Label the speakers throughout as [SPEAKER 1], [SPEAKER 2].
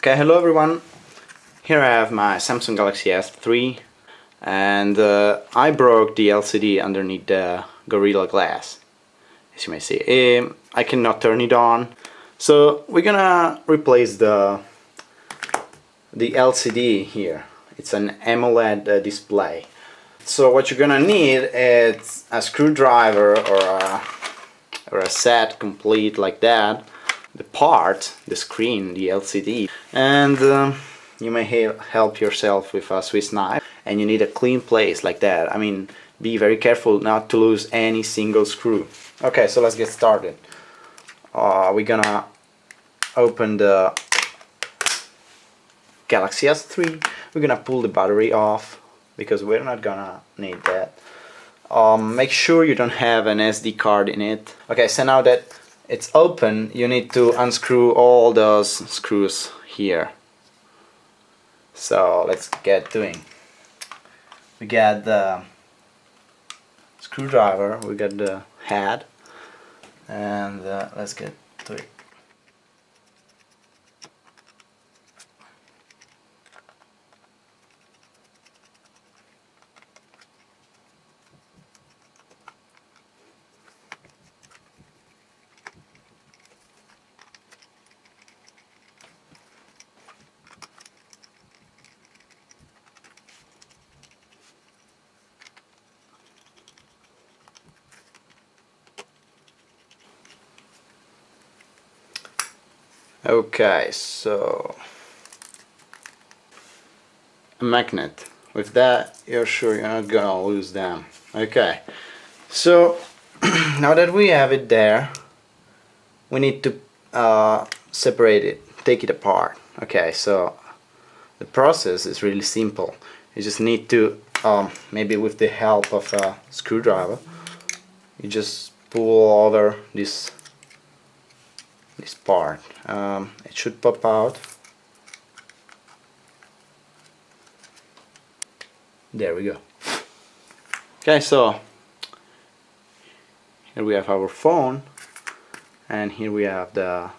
[SPEAKER 1] Okay, hello everyone. Here I have my Samsung Galaxy S3 and I broke the LCD underneath the Gorilla Glass, as you may see. I cannot turn it on, so we're gonna replace the LCD here. It's an AMOLED display. So what you're gonna need is a screwdriver or a set complete like that, the screen, the LCD, and you may help yourself with a Swiss knife, and you need a clean place like that. I mean, be very careful not to lose any single screw. Okay, so let's get started. We're gonna open the Galaxy S3. We're gonna pull the battery off because we're not gonna need that. Make sure you don't have an SD card in it. Okay, so now that it's open, you need to unscrew all those screws here. So let's get doing. We got the screwdriver, we got the head, and let's get to it. Okay, so a magnet. With that, you're sure you're not gonna lose them. Okay, so now that we have it there, we need to separate it, take it apart. Okay, so the process is really simple. You just need to, maybe with the help of a screwdriver, you just pull over this part. It should pop out. There we go. Okay, so here we have our phone, and here we have the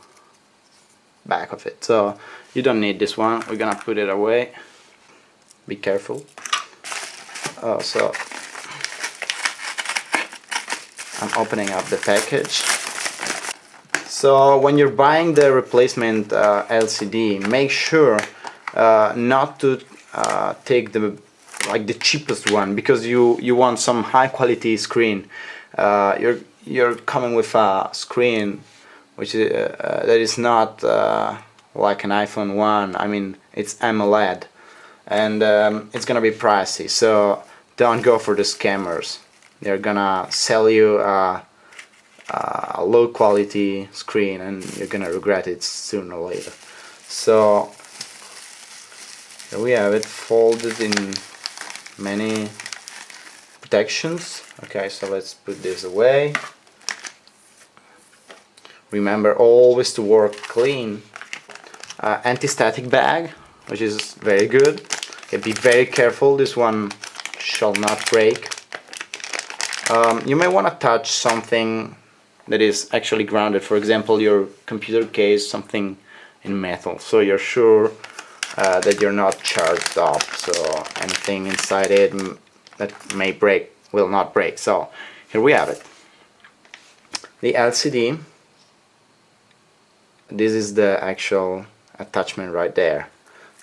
[SPEAKER 1] back of it. So you don't need this one. We're gonna put it away. Be careful. So I'm opening up the package. So when you're buying the replacement LCD, make sure not to take the cheapest one, because you want some high quality screen. You're coming with a screen which is, that is not like an iPhone 1. I mean, it's AMOLED, and it's gonna be pricey. So don't go for the scammers. They're gonna sell you a low quality screen, and you're gonna regret it sooner or later. So here we have it, folded in many protections. Okay, so let's put this away. Remember always to work clean. Anti-static bag, which is very good. Okay, be very careful, this one shall not break. You may want to touch something that is actually grounded, for example your computer case, something in metal, so you're sure that you're not charged up, so anything inside it that may break will not break. So here we have it, the LCD. This is the actual attachment right there.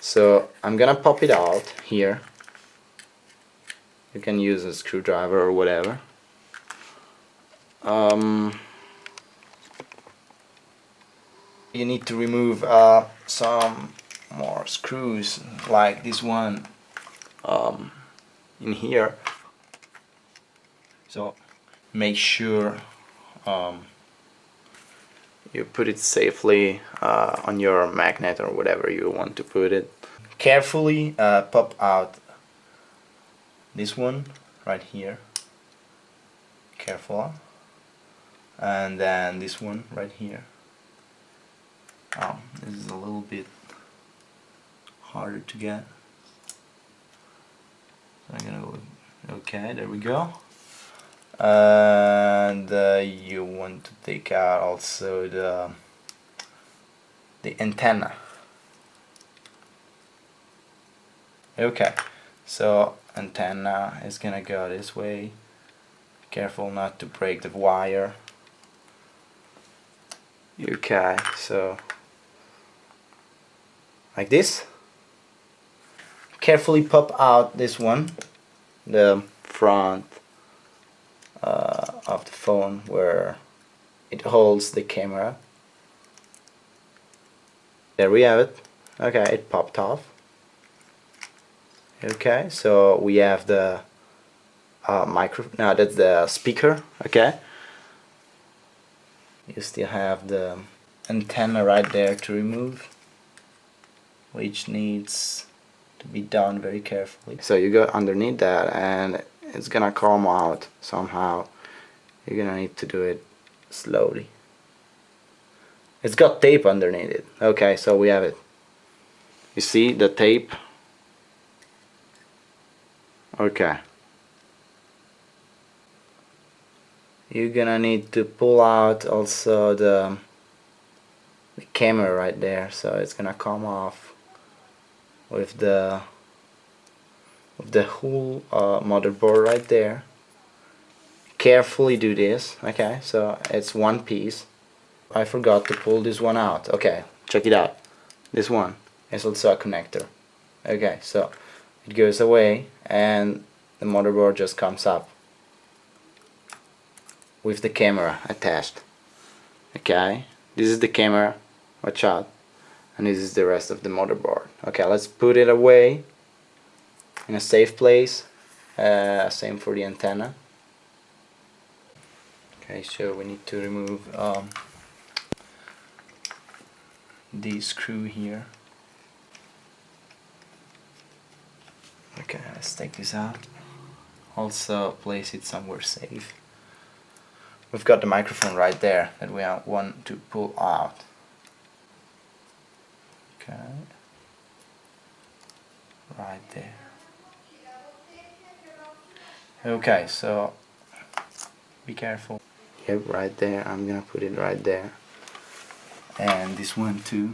[SPEAKER 1] So I'm gonna pop it out here. You can use a screwdriver or whatever. You need to remove some more screws like this one in here. So make sure you put it safely on your magnet or whatever you want to put it. Carefully pop out this one right here. Careful. And then this one right here. This is a little bit harder to get. So I'm gonna go with, okay, there we go. And you want to take out also the antenna. Okay, so antenna is gonna go this way. Careful not to break the wire. Okay, so like this. Carefully pop out this one, the front of the phone where it holds the camera. There we have it. Okay, it popped off. Okay, so we have the no, that's the speaker. Okay, you still have the antenna right there to remove, which needs to be done very carefully. So you go underneath that and it's gonna come out somehow. You're gonna need to do it slowly. It's got tape underneath it. Okay, so we have it. You see the tape? Okay. You're gonna need to pull out also the camera right there, so it's gonna come off with the whole motherboard right there. Carefully do this. Okay, so it's one piece. I forgot to pull this one out. Okay, check it out. This one is also a connector. Okay, so it goes away and the motherboard just comes up with the camera attached. Okay, this is the camera, watch out, and this is the rest of the motherboard. Okay, let's put it away in a safe place. Same for the antenna. Okay, so we need to remove the screw here. Okay, let's take this out. Also place it somewhere safe. We've got the microphone right there that we want to pull out. Okay, right there. Okay, so be careful. Yep, right there. I'm gonna put it right there. And this one too.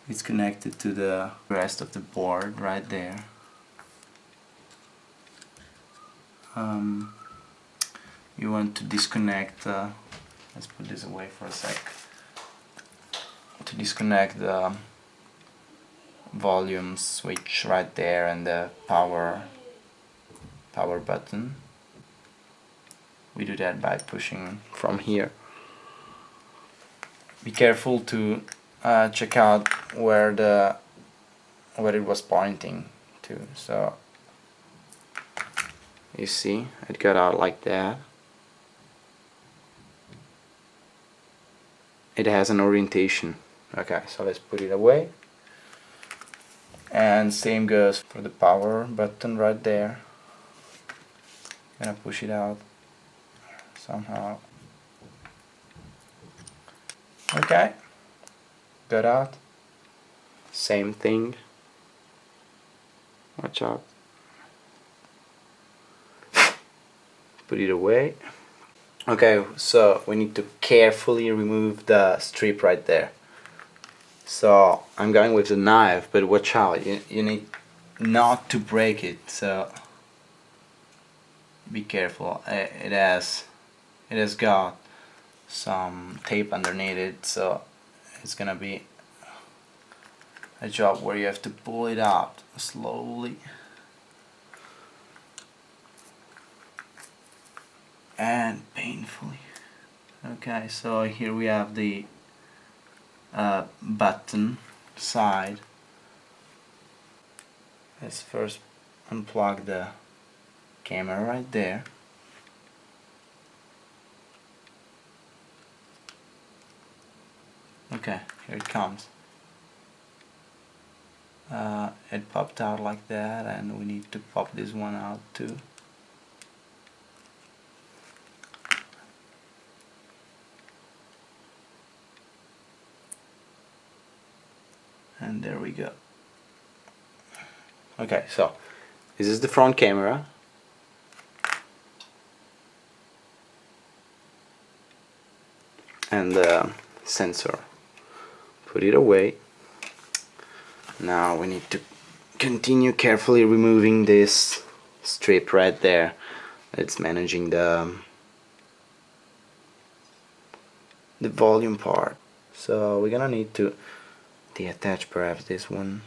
[SPEAKER 1] It's connected to the rest of the board right there. You want to disconnect, let's put this away for a sec, to disconnect the volume switch right there and the power button. We do that by pushing from here. Be careful to check out where it was pointing to. So you see, it got out like that. It has an orientation. Okay, so let's put it away. And same goes for the power button right there. Gonna push it out somehow. Okay, got out. Same thing. Watch out. Put it away. Okay, so we need to carefully remove the strip right there. So I'm going with the knife, but watch out, you need not to break it, so be careful. It has got some tape underneath it, so it's gonna be a job where you have to pull it out slowly and painfully. Okay, so here we have the button side. Let's first unplug the camera right there. Okay, here it comes. It popped out like that, and we need to pop this one out too. And there we go. Okay, so this is the front camera. And the sensor. Put it away. Now we need to continue carefully removing this strip right there. It's managing the volume part. So we're gonna need to deattach perhaps this one.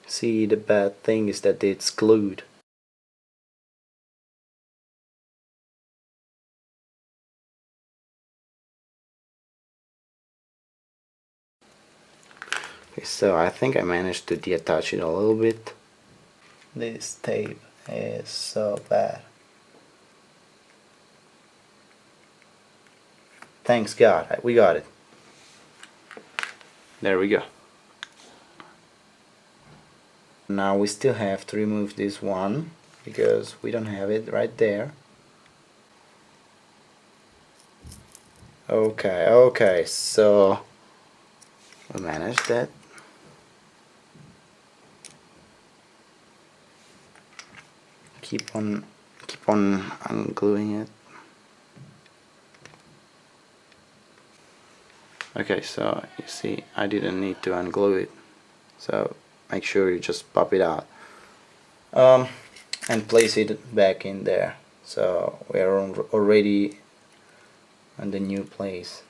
[SPEAKER 1] See, the bad thing is that it's glued. Okay, so I think I managed to deattach it a little bit. This tape is so bad. Thanks God, we got it. There we go. Now we still have to remove this one because we don't have it right there. Okay, so we managed that. Keep on ungluing it. Okay, so you see I didn't need to unglue it, so make sure you just pop it out and place it back in there. So we are already on the new place.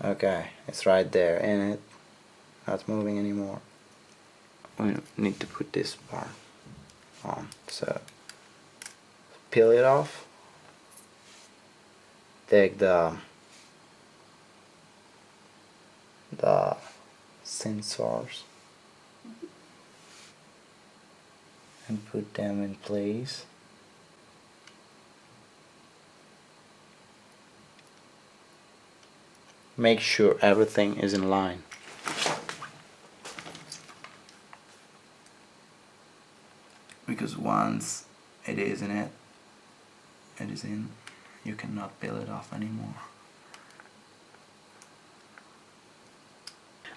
[SPEAKER 1] Okay, it's right there in it, not moving anymore. We need to put this part on, so peel it off, take the sensors and put them in place. Make sure everything is in line. Because once it is in, you cannot peel it off anymore.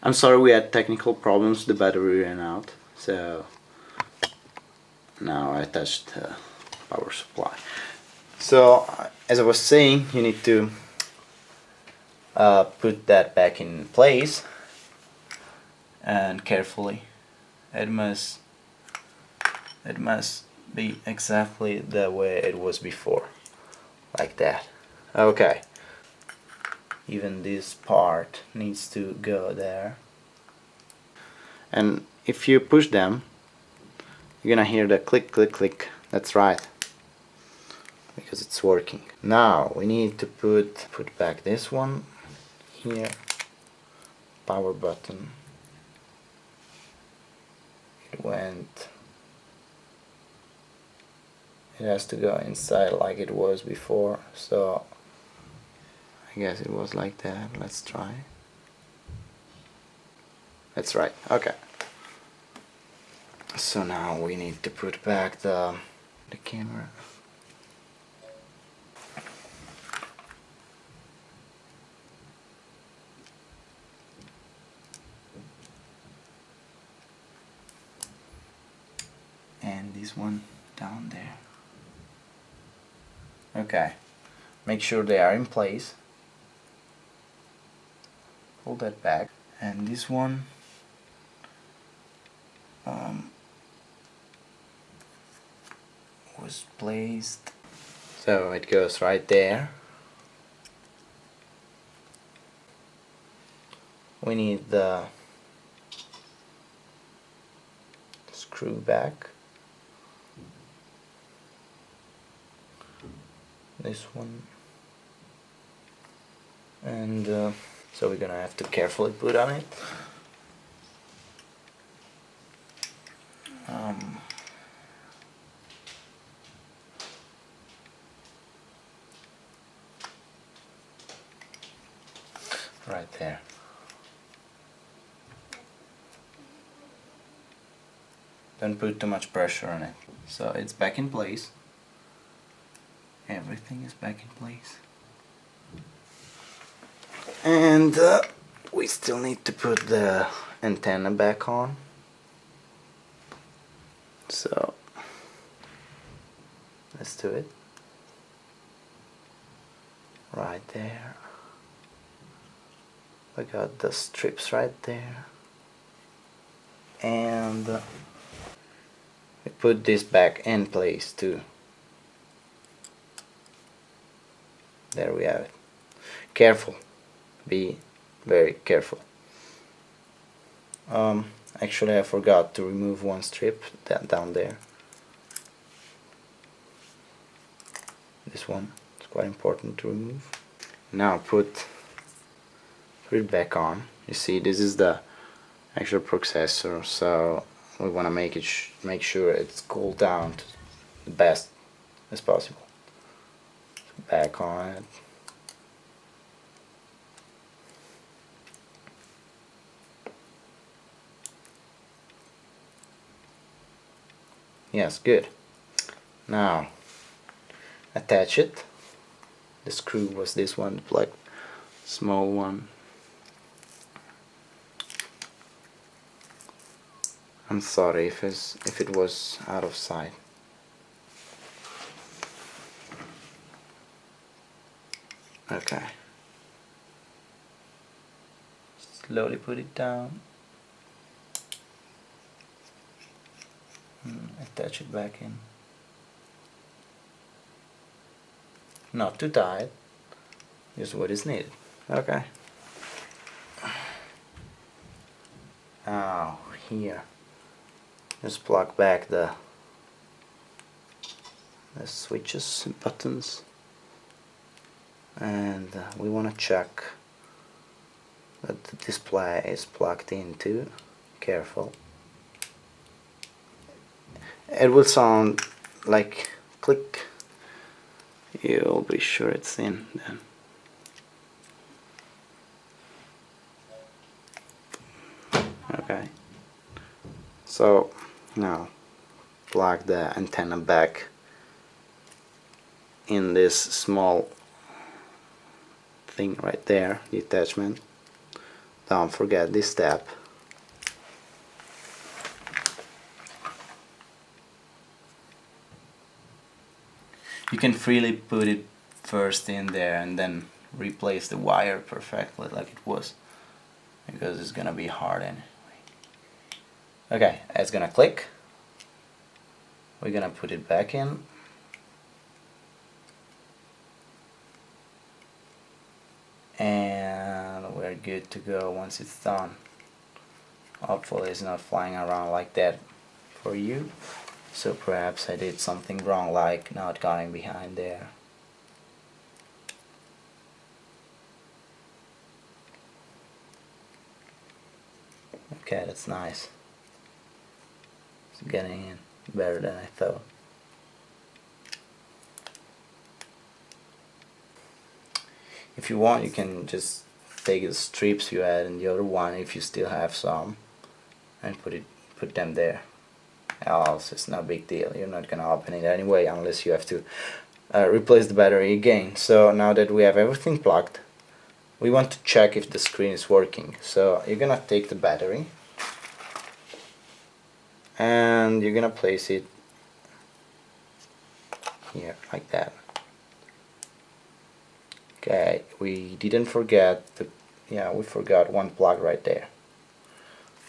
[SPEAKER 1] I'm sorry, we had technical problems, the battery ran out, so now I attached the power supply. So as I was saying, you need to put that back in place, and carefully. It must be exactly the way it was before, like that. Okay, even this part needs to go there, and if you push them, you're gonna hear the click click click. That's right, because it's working. Now we need to put back this one here, power button. It has to go inside like it was before, so I guess it was like that. Let's try. That's right. Okay, so now we need to put back the camera. And this one down there. Okay, make sure they are in place. Pull that back, and this one was placed, so it goes right there. We need the screw back, this one, and so we're gonna have to carefully put on it. Right there. Don't put too much pressure on it. So it's back in place. Everything is back in place. And we still need to put the antenna back on. So let's do it. right there. We got the strips right there, and we put this back in place too. There we have it. Careful, be very careful. Actually I forgot to remove one strip down there. This one is quite important to remove. Now put it back on. You see, this is the actual processor, so we want to make sure it's cooled down to the best as possible. So back on it. Yes, good. Now attach it. The screw was this one, the plug, small one. I'm sorry if it was out of sight. Okay. Slowly put it down. Attach it back in. Not too tight, just what is needed. Okay. Now here, just plug back the switches and buttons, and we want to check that the display is plugged in too. Careful. It will sound like click. You'll be sure it's in then. Okay. So now plug the antenna back in this small thing right there, the attachment. Don't forget this step. You can freely put it first in there and then replace the wire perfectly like it was, because it's gonna be hard anyway. Okay, it's gonna click. We're gonna put it back in. And we're good to go once it's done. Hopefully it's not flying around like that for you. So perhaps I did something wrong, like not going behind there. Okay, that's nice. It's getting in better than I thought. If you want, you can just take the strips you had in the other one, if you still have some, and put them there. Else it's no big deal. You're not gonna open it anyway unless you have to replace the battery again. So now that we have everything plugged, we want to check if the screen is working. So you're gonna take the battery and you're gonna place it here like that. Okay, we didn't forget we forgot one plug right there.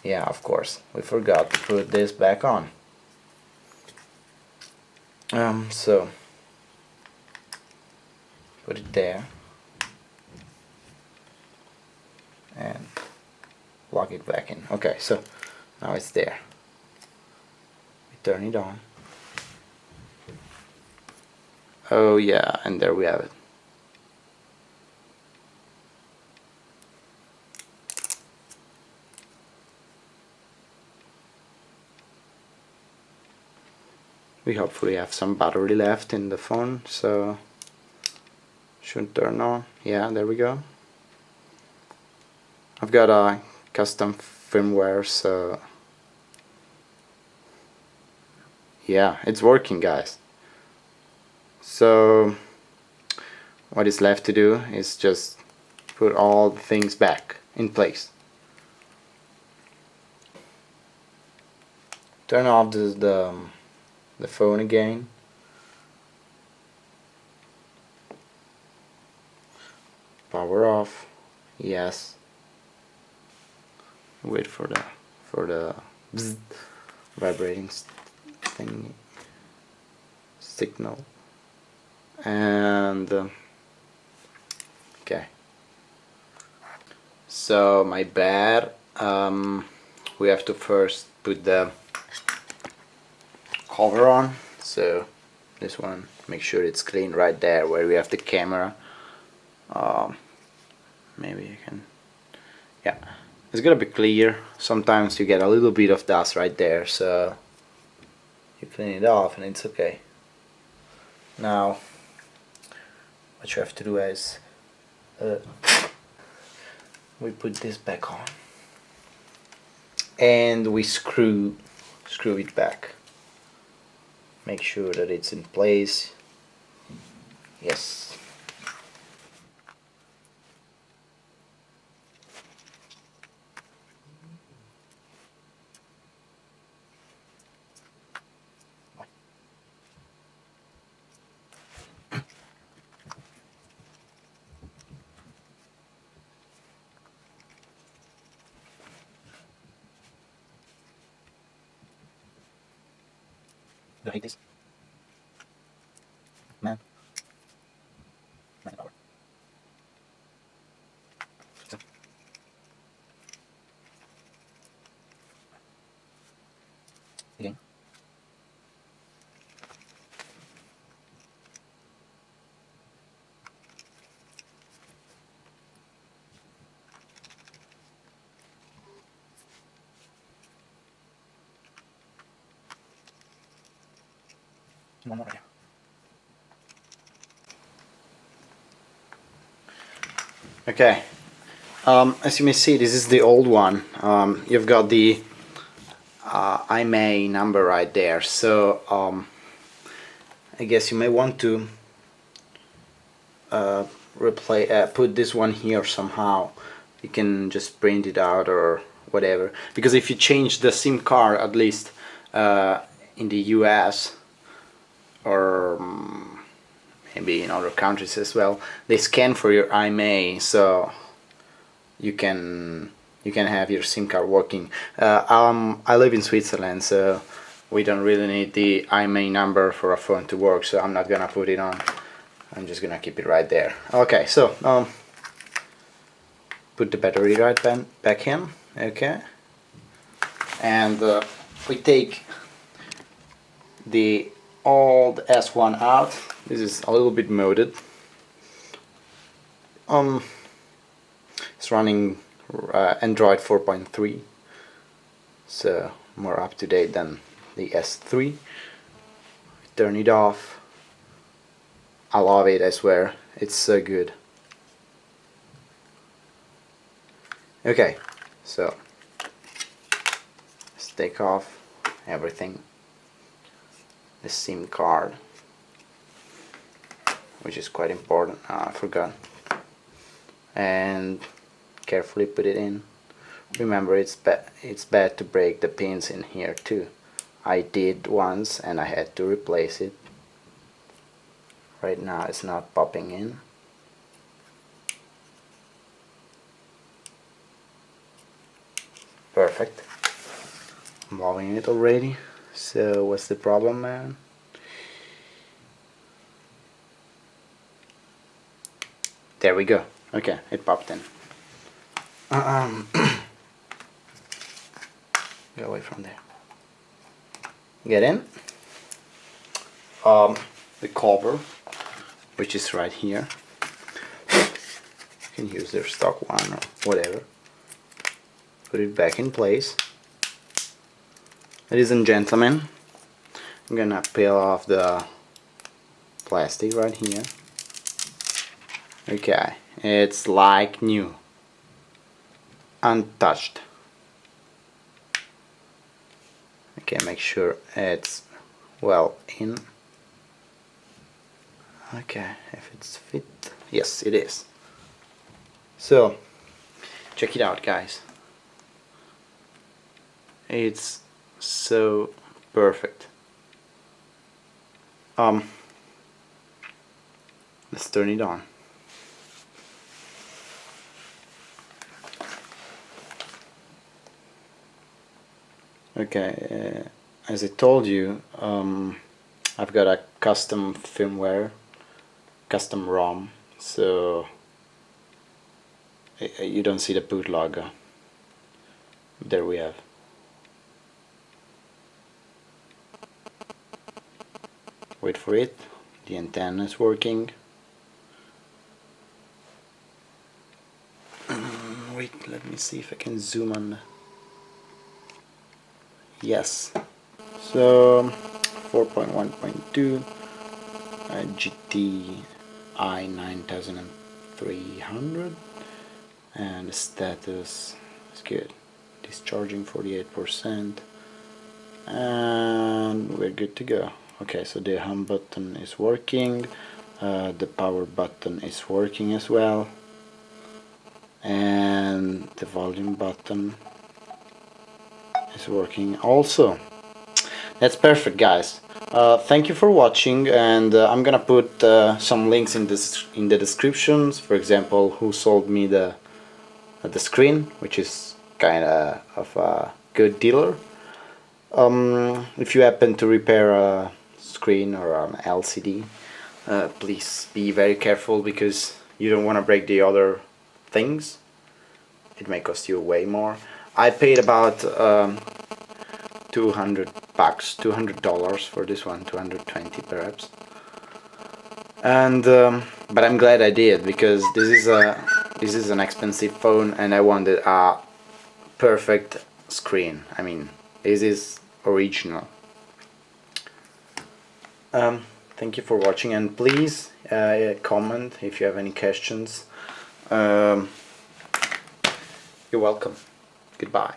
[SPEAKER 1] Yeah, of course, we forgot to put this back on. So put it there and plug it back in. Okay, so now it's there. We turn it on. Oh yeah, and there we have it. We hopefully have some battery left in the phone, so should turn on. Yeah, there we go. I've got a custom firmware, so yeah, it's working, guys. So what is left to do is just put all the things back in place. Turn off the phone again. Power off. Yes. Wait for the bzz, vibrating thing signal. And okay. So my bad. We have to first put the cover on. So this one, make sure it's clean right there where we have the camera. Maybe you can, yeah, it's gonna be clear. Sometimes you get a little bit of dust right there, so you clean it off and it's okay. Now what you have to do is we put this back on and we screw it back. Make sure that it's in place. Yes. Do I hate this? Man. Man power. So. Again. One more right here. Okay, as you may see, this is the old one. You've got the IMEI number right there, so I guess you may want to put this one here somehow. You can just print it out or whatever, because if you change the SIM card, at least in the US or maybe in other countries as well, they scan for your IMEI, so you can have your SIM card working. I live in Switzerland, so we don't really need the IMEI number for a phone to work, so I'm not gonna put it on. I'm just gonna keep it right there. Okay, so put the battery right back in. Okay, and we take the old S1 out. This is a little bit modded. It's running Android 4.3, so more up to date than the S3. Turn it off. I love it, I swear, it's so good. Okay, so let's take off everything. The SIM card, which is quite important. I forgot. And carefully put it in. Remember, it's bad to break the pins in here too. I did once and I had to replace it. Right now it's not popping in. Perfect. I'm loving it already. So what's the problem, man? There we go. Okay, it popped in. Go away from there. Get in. The cover, which is right here. You can use their stock one or whatever. Put it back in place. Ladies and gentlemen, I'm gonna peel off the plastic right here. Okay, it's like new, untouched. Okay, make sure it's well in. Okay, if it's fit, yes it is. So check it out, guys. It's so perfect. Let's turn it on. Okay, as I told you, I've got a custom firmware, custom ROM, so you don't see the boot logo. There we have. Wait for it. The antenna is working. Wait, let me see if I can zoom on. Yes. So 4.1.2 GT i9300, and the status is good. Discharging 48%, and we're good to go. Okay, so the home button is working, the power button is working as well, and the volume button is working also. That's perfect, guys. Thank you for watching, and I'm gonna put some links in the descriptions. For example, who sold me the screen, which is kind of a good dealer. If you happen to repair a screen or an LCD, please be very careful, because you don't want to break the other things. It may cost you way more. I paid about $200 for this one, 220 perhaps. And but I'm glad I did, because this is an expensive phone, and I wanted a perfect screen. I mean, this is original. Thank you for watching, and please comment if you have any questions. You're welcome. Goodbye.